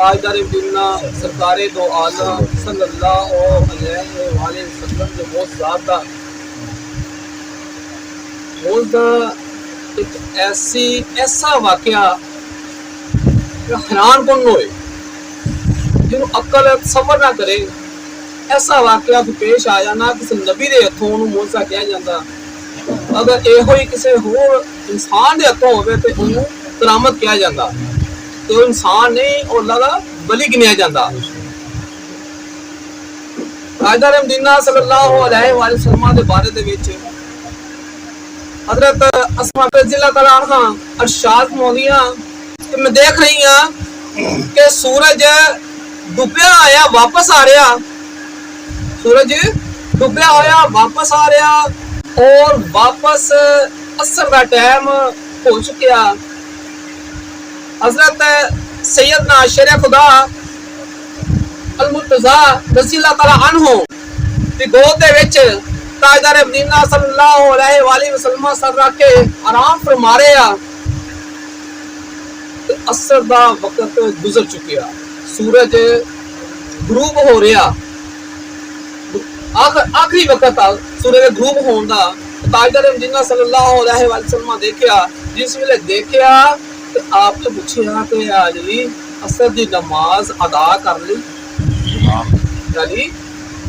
ताजदार Medina सरकारे दो आलम सल्लल्लाहु अलैहि वसल्लम जो बहुत ज़्यादा एक ऐसा वाकया हैरान कौन होए जिन्हों अकल सबर ना करे। ऐसा वाकया पेश आया ना किसी नबी के हथों मोजा कहा जाता, अगर यो ही किसी होर इंसान के हथों हो करामत कहा जाता तो इंसान नहीं और अल्लाह का बली गिनिया जाता। ताजदार मदीना सल्लल्लाहु अलैहि वसल्लम के बारे दे विच हजरत अस्मा रज़ियल्लाहु तआला अन्हा अरशाद फरमाउंदियां कि मैं देख रही हां कि सूरज डुबया आया वापस आ रहा, सूरज डुबया होया वापस आ रहा और वापस असर का टाइम हो चुका। हजरत सैयदना शेर खुदा अल-मुर्तज़ा रज़ियल्लाहु तआला अन्हु दी गोद दे विच ताजदार मदीना सल्लल्लाहु अलैहि वसल्लम सर रख के आराम फरमा रहे आ। असर दा वक्त गुजर चुकिया, सूरज ग्रूब हो रहा, आखिरी वक्त आ सूरज ग्रूब होने का। ताजदार मदीना सल्लल्लाहु अलैहि वसल्लम देखा, जिस वेले देखा तो आपने पूछा कि जी असर की नमाज अदा कर ली,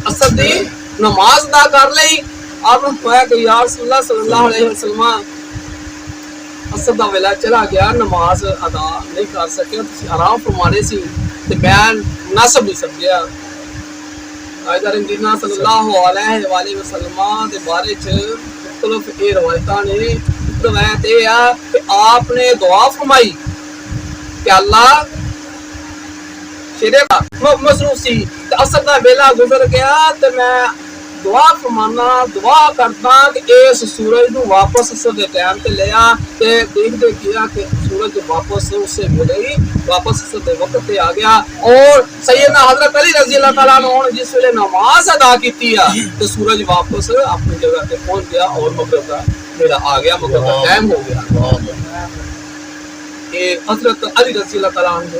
असर की नमाज अदा कर ली। आपने कहा कि या रसूलल्लाह सल्लल्लाहु अलैहि वसल्लम असर का वेला चला गया, नमाज अदा नहीं कर सके, आराम फरमाने सी ते मैं नसब नहीं समझिया। ताजदार मदीना सल्लल्लाहु अलैहि वसल्लम के बारे च मुख्तलिफ रवायतां ने। रवायत यह है कि आपने दुआ फरमाई कि अल्लाह शेरे मसरूफ सी असर का वेला गुजर गया तो मैं दुआ फरमाना दुआ करता कि इस सूरज को वापस असर के टाइम पे ले आ। देखते किया कि सूरज वापस उससे मिले ही वापस असर के वक्त पे आ गया और सैयदना हजरत अली रज़ियल्लाहु तआला अन्हु जिस वेले नमाज अदा की तो सूरज वापस अपनी जगह पे पहुंच गया और मगरिब का वेला आ गया, मगरिब का टाइम हो गया। ये हजरत अली रज़ियल्लाहु तआला अन्हु।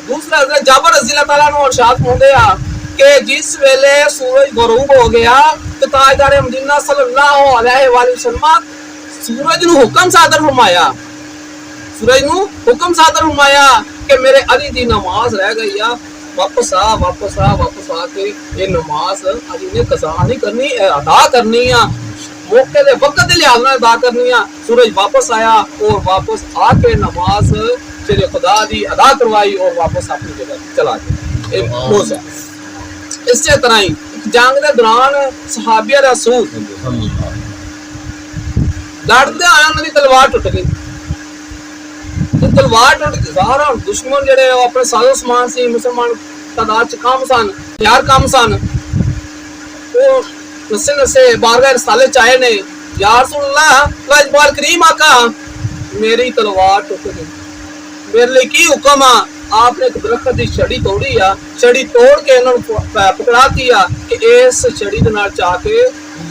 दूसरा हजरत जाबर रज़ियल्लाहु तआला अन्हु इरशाद फरमाते हैं कि जिस वेले सूरज गरूब हो गया तो ताजदार मदीना सल्लल्लाहु अलैहि वसल्लम सूरज नु हुक्म सादर फरमाया, सूरज नु हुक्म सादर फरमाया कि मेरे अली दी नमाज रह गई है, वापस आ के ये नमाज अली ने कज़ा नहीं करनी, अदा करनी है, मौके दे वक्त दे लिहाज नाल अदा करनी है। सूरज वापस आया और वापस आके नमाज शेर खुदा दी अदा करवाई और वापस अपनी जगह चला गया। इसी तरह ही जंग के दौरान सहाबिया रसूल लड़ते आए, उन्होंने तलवार टुट गई, तलवार टुट गई। सारा दुश्मन जेडे अपने साजो समान से मुसलमान तादाद च कम सन, यार कम सन, वो नसे नसे बारगाह रसाले चाहे ने या रसूलल्लाह वजबाल करीम आका मेरी तलवार टुट गई, मेरे लिए की हुक्म आ? आपने एक दरख्त की छड़ी तोड़ी आ, छड़ी तोड़ के पकड़ा दिया कि इस छड़ी के नाल जाके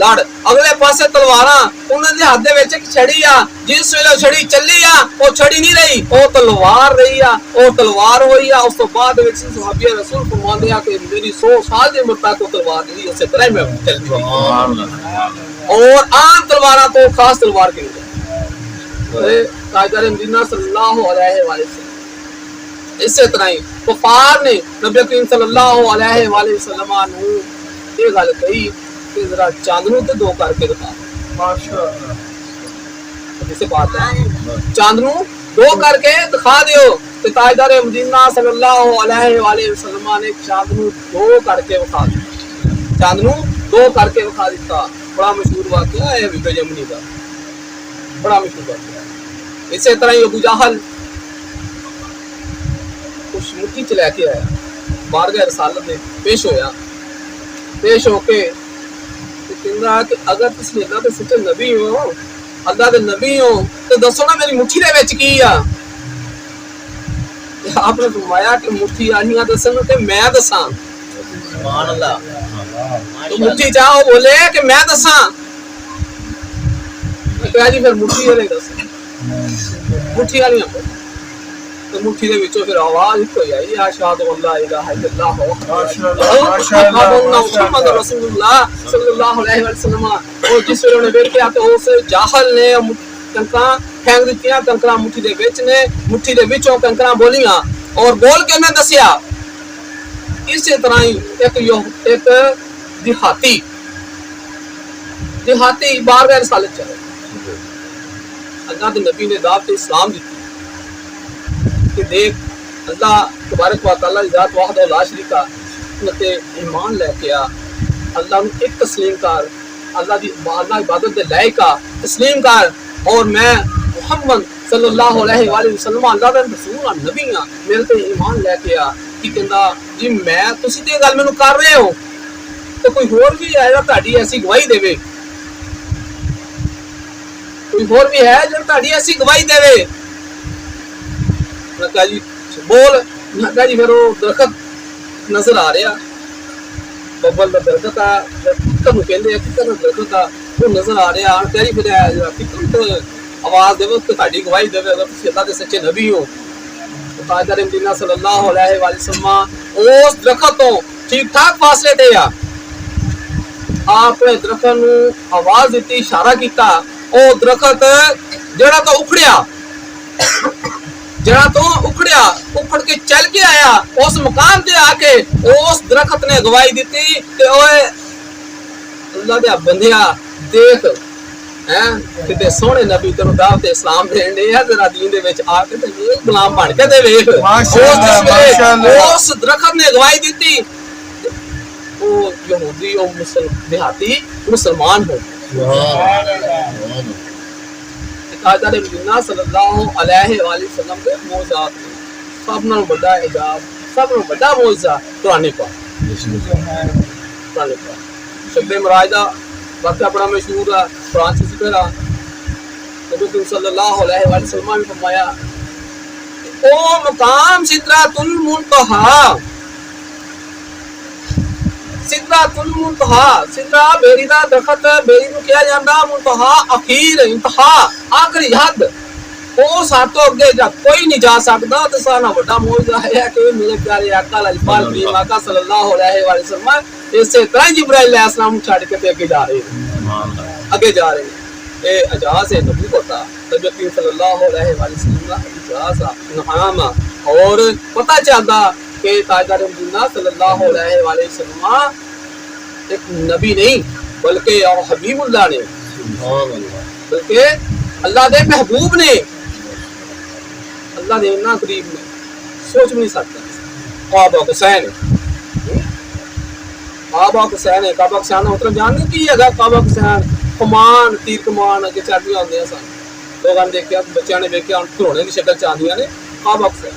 लड़। अगले पासे तलवारां उन्होंने हाथ दे विच एक छड़ी आ, जिस वेले छड़ी चली आ वो छड़ी नहीं रही, वो तलवार रही आ, वो तलवार हुई आ। उस तो बाद विच सहाबिया रसूल फरमांदे आ कि मेरी 100 साल की उम्र तक तलवार नहीं, इस तरह मैं चलती रही और आम तलवारां तो खास तलवार के ताजदार मदीना सल्लल्लाहु अलैहि वसल्लम। इसी तरह ही कुफार ने नबी करीम सल्लल्लाहु अलैहि वसल्लम नूं ये गल कही कि जरा चांद नूं ते दो करके दिखा, माशाअल्लाह इसे बात है, चांद नूं दो करके दिखा दियो। ते ताजदार मदीना सल्लल्लाहु अलैहि वसल्लम ने चांद नूं दो करके दिखा दिया, चांद नूं दो करके दिखा दिता। बड़ा मशहूर वाकया है विबे यमनी का, बड़ा मशहूर वाकया। इसी तरह ही अबू जहल कुछ मुट्ठी च लैके आया, बारगाह रसालत में पेश होया, पेश होके कहंदा कि अगर तुसीं अल्लाह दे सच्चे नबी हो, अल्लाह दे नबी हो, तो दसो ना मेरी मुट्ठी दे विच की आ। आपने फरमाया कि मुट्ठी आनियां दसन ते मैं दसां। सुभान अल्लाह। तो मुट्ठी चाहो बोले कि मैं दसां, कहा जी फिर मुट्ठी वाले दस, मुट्ठी वालियां तो मुट्ठी दे विचों फिर आवाज इक होई आई, अशहदु अल्ला इलाहा इल्लल्लाह मुहम्मद रसूलुल्लाह सल्लल्लाहु अलैहि वसल्लम। और जिस वेले उन्हें वेख्या तो उस जाहल ने कंकरा फेंक दित्तियां, कंकरा मुट्ठी दे विच ने, मुट्ठी दे विचों कंकरा बोलियां और बोल के उन्हें दसिया। इसी तरह ही एक देहाती बारगाह रसालत चले, अल्लाह के नबी ने दावत इस्लाम दी कि देख अल्लाह तबारक व तआला दी जात वाहदा ला शरीका ते ईमान लेके आ, अल्लाह नूं एक तस्लीम कर, अल्लाह दी इबादत दे लायक आ, तस्लीम कर। और मैं मुहम्मद सल्लल्लाहु अलैहि वसल्लम अल्लाह दा रसूल आ, नबी आ, मेरे ते ईमान लेके आ। की कहंदा जी मैं तुसीं ते गल मैनूं कर रहे हो, तो कोई होर भी है जेड़ा तुहाडी ऐसी गवाही देवे, कोई होर भी है जेड़ा तुहाडी ऐसी गवाही देवे। मैं कहा जी बोल। मैं कहा जी फिर वो दरखत नजर आ रहा, बबल का दरखत आ, किकर कहते हैं, किकर दरखत आ, वो नजर आ रहा। कह जी फिर किकर तो आवाज देवे, तुहाडी गवाही देवे अगर तुसीं अल्लाह दे सच्चे नबी हो। तो ताजदार मदीना सल्लल्लाहु अलैहि वसल्लम उस दरखत तो ठीक ठाक फासले ते आ, आपने दरखत नूं आवाज दी, इशारा किया, ओ दरखत जेड़ा तो उखड़िया, जरा तो उखड़िया, उखड़ के चल के आया उस मकाम ते आके उस दरखत ने गवाही दी कि ओए अल्लाह दे बंदिया देख हैं किते सोहने नबी तेनू दावत इस्लाम देण दे आ, जरा दीन दे विच आके ते गुलाम बन के ते वेख। उस दरखत ने गवाही दी, वो यहूदी और देहाती मुसलमान हो। ताजदार मदीना सल्लल्लाहु अलैहि वसल्लम के मौजूद सब नाल बड़ा इजाब, सब नाल बड़ा मौजूदा कुरान पाक, कुरान पाक। शब्द मराज दा वाकया बड़ा मशहूर है, कुरान से जिक्र है। नबी सल्लल्लाहु अलैहि वसल्लम ने फरमाया ओ मकाम सिदरातुल मुंतहा, सिदरातुल मुंतहा, सिदरा बेरी दा दरखत, बेरी नूं किया जांदा, मुंतहा अखीर, इंतहा आखिरी हद, वो सातों अगे जा कोई नहीं जा सकता। तो सारा बड़ा मौजूदा है कि मेरे प्यारे आका लाजपाल करीम आका सल्लल्लाहु अलैहि वसल्लम इसे तरह जिब्राइल अलैहिस्सलाम छड़ के ते आगे जा रहे हैं, आगे जा रहे हैं। ये एजाज है नबूवत का, नबी सल्लल्लाहु अलैहि वसल्लम का एजाज इनाम। और पता चलता कि ताजदार मदीना सल्लल्लाहु अलैहि वसल्लम एक नबी नहीं बल्कि हबीबुल्लाह ने, बल्कि अल्लाह दे महबूब ने, अल्लाह दे इन्ना करीब ने, सोच भी नहीं सकता। काबा हुसैन, काबा हुसैन है, काबा हुसैन मतलब जानते की है? काबा हुसैन कमान, तीर कमान अगे चढ़िया होंगे सन, लोगों ने देखा, बच्चों ने देखा खिलौने की शक्ल च आंदिया ने। काबा हुसैन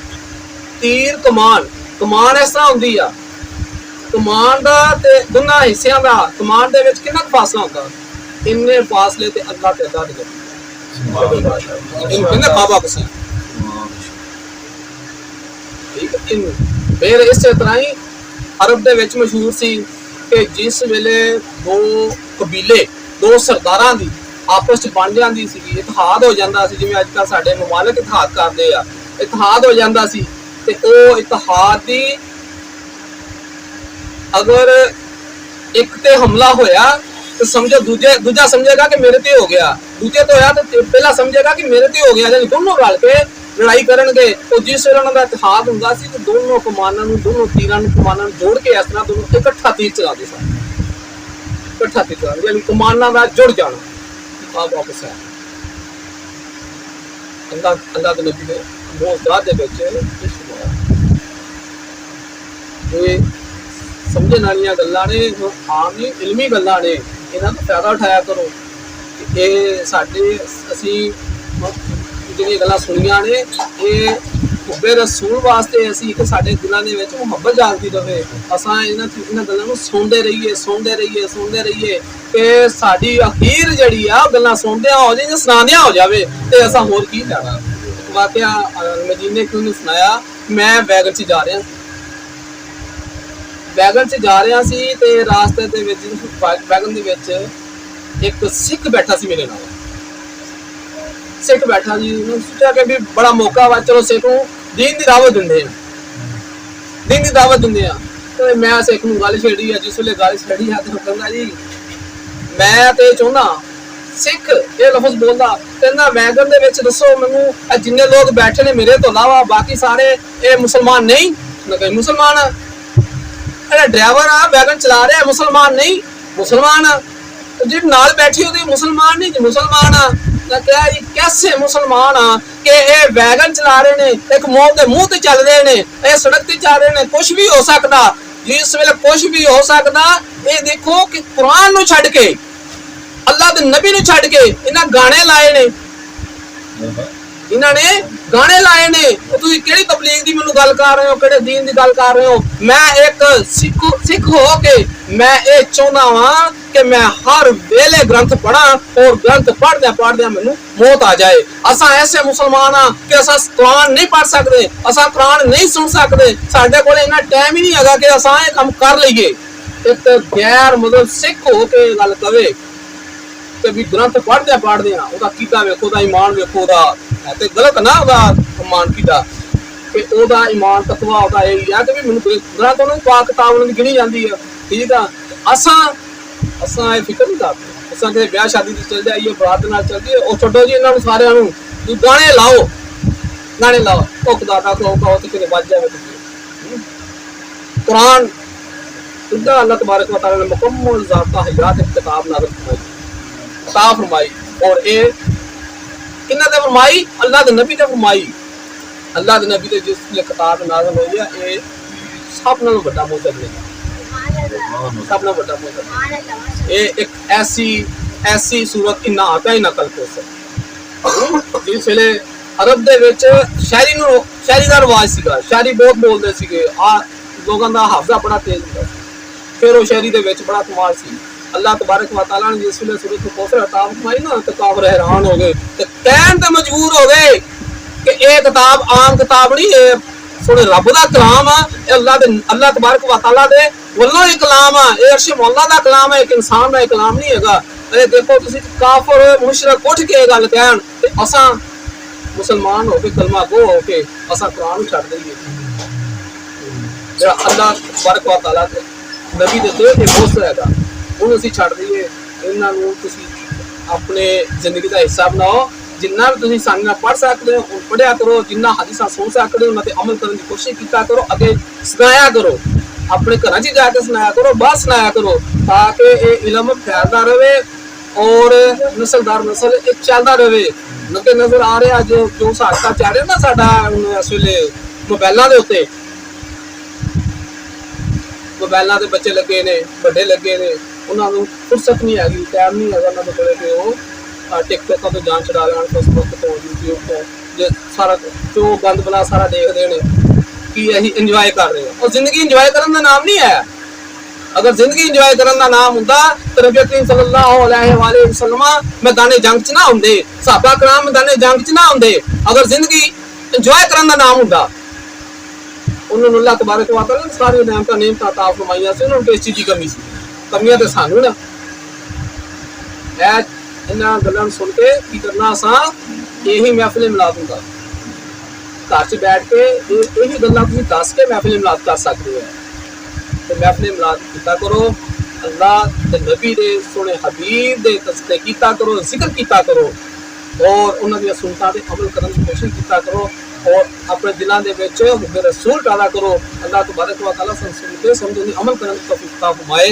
तीर कमान, कमान इस तरह होंगी आ, कमान का दोनों हिस्सों का कमान के कितना फासला होता, इन्ने फासले ते अल्लाह ते अल्लाह दे कहते काबा हुसैन। ठीक है, फिर इस तरह ही अरब दे विच मशहूर सी कि जिस वेले दो कबीले, दो सरदारां दी आपस च बन जांदी सी, इतिहाद हो जांदा सी, जिवें अजकल साडे ममालिक इतिहाद करदे आ, इतिहाद हो जांदा सी। ते ओ इतिहाद दी अगर एक ते हमला होया तो समझो दूजा समझेगा कि मेरे ते हो गया, दूजे तो होया तो पहला समझेगा कि मेरे ते हो गया, यानी दोनों रल के लड़ाई करनगे। तो जिस वेले उन्हां दा इतिहाद हुंदा सी कि दोनों कमानां नूं, दोनों तीरां नूं, कमानां नूं जोड़ के इस तरह दोनों इकट्ठा तीर चलाते सन, इकट्ठा तीर चलाते, यानी कमानां दा जुड़ जाना। काबा हुसैन अल्लाह दे नबी दे मौजूदा दे विच ये समझण वालियां गल्लां ने, आम ही इलमी गल्लां ने। ਇਹਨਾਂ ਦਾ ਫਾਇਦਾ ਉਠਾਇਆ ਕਰੋ। ਇਹ ਸਾਡੇ ਅਸੀਂ ਜਿਹੜੀਆਂ ਗੱਲਾਂ ਸੁਣੀਆਂ ਨੇ ਇਹ ਹੁੱਬੇ ਰਸੂਲ ਵਾਸਤੇ ਅਸੀਂ ਕਿ ਸਾਡੇ ਦਿਲਾਂ ਦੇ ਵਿੱਚ ਮੁਹੱਬਤ ਜਾਗਦੀ ਰਹੇ। ਅਸਾਂ ਇਹਨਾਂ ਗੱਲਾਂ ਨੂੰ ਸੁਣਦੇ ਰਹੀਏ ਕਿ ਸਾਡੀ ਅਖੀਰ ਜਿਹੜੀ ਆ ਗੱਲਾਂ ਸੁਣਦਿਆਂ ਹੋ ਜਾਏ ਜਾਂ ਸੁਣਾਉਂਦਿਆਂ ਹੋ ਜਾਵੇ ਤੇ ਅਸਾਂ ਹੋਰ ਕੀ ਲੈਣਾ। ਵਾਕਿਆ ਮਦੀਨੇ ਕਿਉਂ ਨਹੀਂ ਸੁਣਾਇਆ। ਮੈਂ ਵੈਗਨ 'ਚ ਜਾ ਰਿਹਾ ਸੀ ਤੇ ਰਾਸਤੇ ਦੇ ਵਿੱਚ ਵੈਗਨ ਦੇ ਵਿੱਚ ਇੱਕ ਸਿੱਖ ਬੈਠਾ ਸੀ ਮੇਰੇ ਨਾਲ। ਸਿੱਖ ਬੈਠਾ ਜੀ, ਸੋਚਿਆ ਕਿ ਵੀ ਬੜਾ ਮੌਕਾ ਵਾ, ਚਲੋ ਸਿੱਖ ਨੂੰ ਦੀਨ ਦੀ ਦਾਵਤ ਦਿੰਦੇ ਆ ਤੇ ਮੈਂ ਸਿੱਖ ਨੂੰ ਗੱਲ ਛੇੜੀ ਆ। ਜਿਸ ਵੇਲੇ ਗੱਲ ਛੇੜੀ ਆ ਤੇ ਕਹਿੰਦਾ ਜੀ ਮੈਂ ਤੇ ਚਾਹੁੰਦਾ ਸਿੱਖ ਇਹ ਲਫ਼ਜ਼ ਬੋਲਦਾ, ਕਹਿੰਦਾ ਵੈਗਨ ਦੇ ਵਿੱਚ ਦੱਸੋ ਮੈਨੂੰ ਜਿੰਨੇ ਲੋਕ ਬੈਠੇ ਨੇ ਮੇਰੇ ਤੋਂ ਇਲਾਵਾ ਬਾਕੀ ਸਾਰੇ ਇਹ ਮੁਸਲਮਾਨ ਨਹੀਂ? ਮੈਂ ਕਿਹਾ ਮੁਸਲਮਾਨ ਆ, ਜਿਹੜਾ ਡਰਾਈਵਰ ਆ ਵੈਗਨ ਚਲਾ ਰਿਹਾ ਮੁਸਲਮਾਨ ਨਹੀਂ? ਮੁਸਲਮਾਨ ਆ। ਜਿਹੜੀ ਨਾਲ ਬੈਠੀ ਉਹਦੀ ਮੁਸਲਮਾਨ ਨਹੀਂ? ਮੁਸਲਮਾਨ ਆ। ਮੈਂ ਕਿਹਾ ਜੀ ਕੈਸੇ ਮੁਸਲਮਾਨ ਆ ਕਿ ਇਹ ਵੈਗਨ ਚਲਾ ਰਹੇ ਨੇ, ਇੱਕ ਮੌਤ ਦੇ ਮੂੰਹ ਤੇ ਚੱਲ ਰਹੇ ਨੇ, ਇਹ ਸੜਕ ਤੇ ਚੱਲ ਰਹੇ ਨੇ, ਕੁਝ ਵੀ ਹੋ ਸਕਦਾ ਜਿਸ ਵੇਲੇ ਕੁਝ ਵੀ ਹੋ ਸਕਦਾ। ਇਹ ਦੇਖੋ ਕਿ ਕੁਰਾਨ ਨੂੰ ਛੱਡ ਕੇ ਅੱਲਾਹ ਦੇ ਨਬੀ ਨੂੰ ਛੱਡ ਕੇ ਇਹਨਾਂ ਗਾਣੇ ਲਾਏ ਨੇ, ਇਹਨਾਂ ਨੇ ਗਾਣੇ ਲਾਏ ਨੇ। ਤੁਸੀਂ ਕਿਹੜੀ ਤਬਲੀਗ ਦੀ ਮੈਨੂੰ ਗੱਲ ਕਰ ਰਹੇ ਹੋ, ਕਿਹੜੇ ਦੀਨ ਦੀ ਗੱਲ ਕਰ ਰਹੇ ਹੋ? ਮੈਂ ਇੱਕ ਸਿੱਖ ਹੋ ਕੇ ਮੈਂ ਇਹ ਚਾਹੁੰਦਾ ਵਾਂ ਕਿ ਮੈਂ ਹਰ ਵੇਲੇ ਗ੍ਰੰਥ ਪੜਾਂ ਔਰ ਗ੍ਰੰਥ ਪੜ੍ਹਦਿਆਂ ਮੈਨੂੰ ਮੌਤ ਆ ਜਾਏ। ਅਸਾਂ ਐਸੇ ਮੁਸਲਮਾਨ ਆ ਕਿ ਅਸਾਂ ਕੁਰਾਨ ਨਹੀਂ ਪੜ੍ਹ ਸਕਦੇ, ਅਸਾਂ ਕੁਰਾਨ ਨਹੀਂ ਸੁਣ ਸਕਦੇ, ਸਾਡੇ ਕੋਲ ਇੰਨਾ ਟਾਈਮ ਹੀ ਨਹੀਂ ਹੈਗਾ ਕਿ ਅਸਾਂ ਇਹ ਕੰਮ ਕਰ ਲਈਏ। ਇੱਕ ਗੈਰ ਮਤਲਬ ਸਿੱਖ ਹੋ ਕੇ ਗੱਲ ਕਵੇ ਕਿ ਵੀ ਗ੍ਰੰਥ ਪੜ੍ਹਦਿਆਂ ਉਹਦਾ ਕੀਤਾ ਵੇਖੋ, ਉਹਦਾ ਈਮਾਨ ਵੇਖੋ, ਉਹਦਾ ਤੇ ਗਲਤ ਨਾ ਉਹਦਾ ਇਮਾਨ ਕੀਤਾ ਕਿ ਉਹਦਾ ਈਮਾਨ ਤਕਵਾ ਉਹਦਾ ਇਹ ਆ ਕਿ ਵੀ ਮੈਨੂੰ ਗ੍ਰੰਥ ਉਹਨੂੰ ਪਾਕ ਕਿਤਾਬ ਉਹਨਾਂ ਦੀ ਗਿਣੀ ਜਾਂਦੀ ਆ। ਠੀਕ ਆ, ਅਸਾਂ ਇਹ ਫਿਕਰ ਨਹੀਂ ਕਰਦੇ। ਅਸਾਂ ਕਿਤੇ ਵਿਆਹ ਸ਼ਾਦੀ ਤੇ ਚੱਲ ਜਾਈਏ, ਬਰਾਤ ਨਾਲ ਚੱਲ ਜਾਈਏ, ਉਹ ਛੱਡੋ ਜੀ ਇਹਨਾਂ ਨੂੰ ਸਾਰਿਆਂ ਨੂੰ, ਗਾਣੇ ਲਾਓ ਉਹ ਖੁਦਾ ਦਾ ਕਹੋ ਤੇ ਕਿਤੇ ਵੱਜ ਜਾਵੇ। ਕੁਰਾਨ ਇਦਾਂ ਅੱਲਾਹ ਤਬਾਰਕ व तआला ने मुकम्मल ज़ाब्ता हयात किताब नाज़िल फरमाई और ये किन्ना ते फरमाई? अल्लाह दे नबी ते फरमाई। अल्लाह दे नबी ते जिस लिए किताब नाज़िल होई है ये सब नालों बड़ा मोजज़ा है, सब नालों बड़ा मोजज़ा। ये एक ऐसी सूरत इन्ना आता ही ना कल को से जिस वेले अरब दे विच शायरी दा रिवाज सीगा, शायरी बहुत बोलदे सीगे, आ लोगों दा हाफजा बड़ा तेज हुंदा, फिर वो शायरी दे विच बड़ा कमाल सी। अल्लाह तबारक व तआला ने जिस वेले सूरत कौसर अता फरमाई ना ते काफिर हैरान हो गए ते कहन ते मजबूर हो गए कि ये किताब आम किताब नहीं, ये सोने रब दा कलाम आ, अल्लाह तबारक व तआला दे वल्लों ही कलाम आ, ये अर्श मौला दा कलाम है, एक इंसान दा कलाम नहीं हैगा। अरे देखो तुसीं काफिर मुशरिक उठ के गल कहन ते असां मुसलमान हो के कलमा गो हो के असां कुरान छड्ड दईए। जेड़ा अल्लाह तबारक व तआला दे नबी दे ते बोस हैगा ਉਹਨੂੰ ਅਸੀਂ ਛੱਡ ਦਈਏ। ਇਹਨਾਂ ਨੂੰ ਤੁਸੀਂ ਆਪਣੇ ਜ਼ਿੰਦਗੀ ਦਾ ਹਿੱਸਾ ਬਣਾਓ। ਜਿੰਨਾ ਵੀ ਤੁਸੀਂ ਸਾਡੇ ਨਾਲ ਪੜ੍ਹ ਸਕਦੇ ਹੋ ਉਹ ਪੜ੍ਹਿਆ ਕਰੋ, ਜਿੰਨਾ ਹਦੀਸਾਂ ਸੁਣ ਸਕਦੇ ਹੋ ਉਹਨਾਂ ਤੇ ਅਮਲ ਕਰਨ ਦੀ ਕੋਸ਼ਿਸ਼ ਕੀਤਾ ਕਰੋ, ਅੱਗੇ ਸੁਣਾਇਆ ਕਰੋ, ਆਪਣੇ ਘਰਾਂ 'ਚ ਜਾ ਕੇ ਸੁਣਾਇਆ ਕਰੋ, ਬਾਹਰ ਸੁਣਾਇਆ ਕਰੋ ਤਾਂ ਕਿ ਇਹ ਇਲਮ ਫੈਲਦਾ ਰਹੇ ਔਰ ਨਸਲ ਦਰ ਨਸਲ ਇਹ ਚੱਲਦਾ ਰਹੇ। ਨੱਕੇ ਨਜ਼ਰ ਆ ਰਿਹਾ ਜੋ ਸਾਡਾ ਚੱਲ ਰਿਹਾ ਨਾ ਸਾਡਾ ਹੁਣ ਇਸ ਵੇਲੇ ਮੋਬਾਈਲਾਂ ਦੇ ਉੱਤੇ, ਮੋਬਾਈਲਾਂ ਦੇ ਬੱਚੇ ਲੱਗੇ ਨੇ, ਵੱਡੇ ਲੱਗੇ ਨੇ, ਉਹਨਾਂ ਨੂੰ ਫੁਰਸਤ ਨਹੀਂ ਹੈਗੀ, ਟਾਈਮ ਨਹੀਂ ਹੈਗਾ ਉਹਨਾਂ ਦੇ ਕੋਲ ਕਿ ਉਹ ਟਿਕਟੋਕਾਂ ਤੋਂ ਜਾਨ ਛਡਾ ਲੈਣ, ਫੇਸਬੁੱਕ ਤੋਂ, ਯੂਟਿਊਬ ਤੋਂ, ਜੇ ਸਾਰਾ ਜੋ ਗੰਦ ਬਲਾ ਸਾਰਾ ਦੇਖਦੇ ਨੇ ਕਿ ਅਸੀਂ ਇੰਜੋਏ ਕਰ ਰਹੇ ਹਾਂ। ਉਹ ਜ਼ਿੰਦਗੀ ਇੰਜੋਏ ਕਰਨ ਦਾ ਨਾਮ ਨਹੀਂ ਹੈ। ਅਗਰ ਜ਼ਿੰਦਗੀ ਇੰਜੋਏ ਕਰਨ ਦਾ ਨਾਮ ਹੁੰਦਾ ਤਾਂ ਨਬੀ ਕਰੀਮ ਸੱਲੱਲਾਹੁ ਅਲੈਹਿ ਵਸੱਲਮ ਮੈਦਾਨੇ ਜੰਗ 'ਚ ਨਾ ਹੁੰਦੇ, ਸਹਾਬਾ ਕਰਾਮ ਮੈਦਾਨੇ ਜੰਗ 'ਚ ਨਾ ਹੁੰਦੇ। ਅਗਰ ਜ਼ਿੰਦਗੀ ਇੰਜੋਏ ਕਰਨ ਦਾ ਨਾਮ ਹੁੰਦਾ ਉਹਨਾਂ ਨੂੰ ਅੱਲਾਹ ਤਬਾਰਕ व तआला ने सारी नेमतां अता फरमाइयां सी, उन्होंने किस चीज़ की कमी सी? कमियां तो सानू ना। इन्हां गल्लां नूं सुन के की करना, असां यही महफिल मिलाद हुंदा घर च बैठ के यही गल्लां तुसीं दस के महफिल मिलाद कर सकदे हो। तो महफिल मिलाद कीता करो, अल्लाह ते नबी दे सोहणे हबीब दे तज़किरे कीता करो, जिक्र कीता करो और उन्हां दी सुन्नतां ते अमल करन दी कोशिश कीता करो और अपने दिलों के विच हुब्बे रसूल पैदा करो। अल्लाह तबारक व तआला सुनते समझने अमल करने की तौफीक अता फरमाए।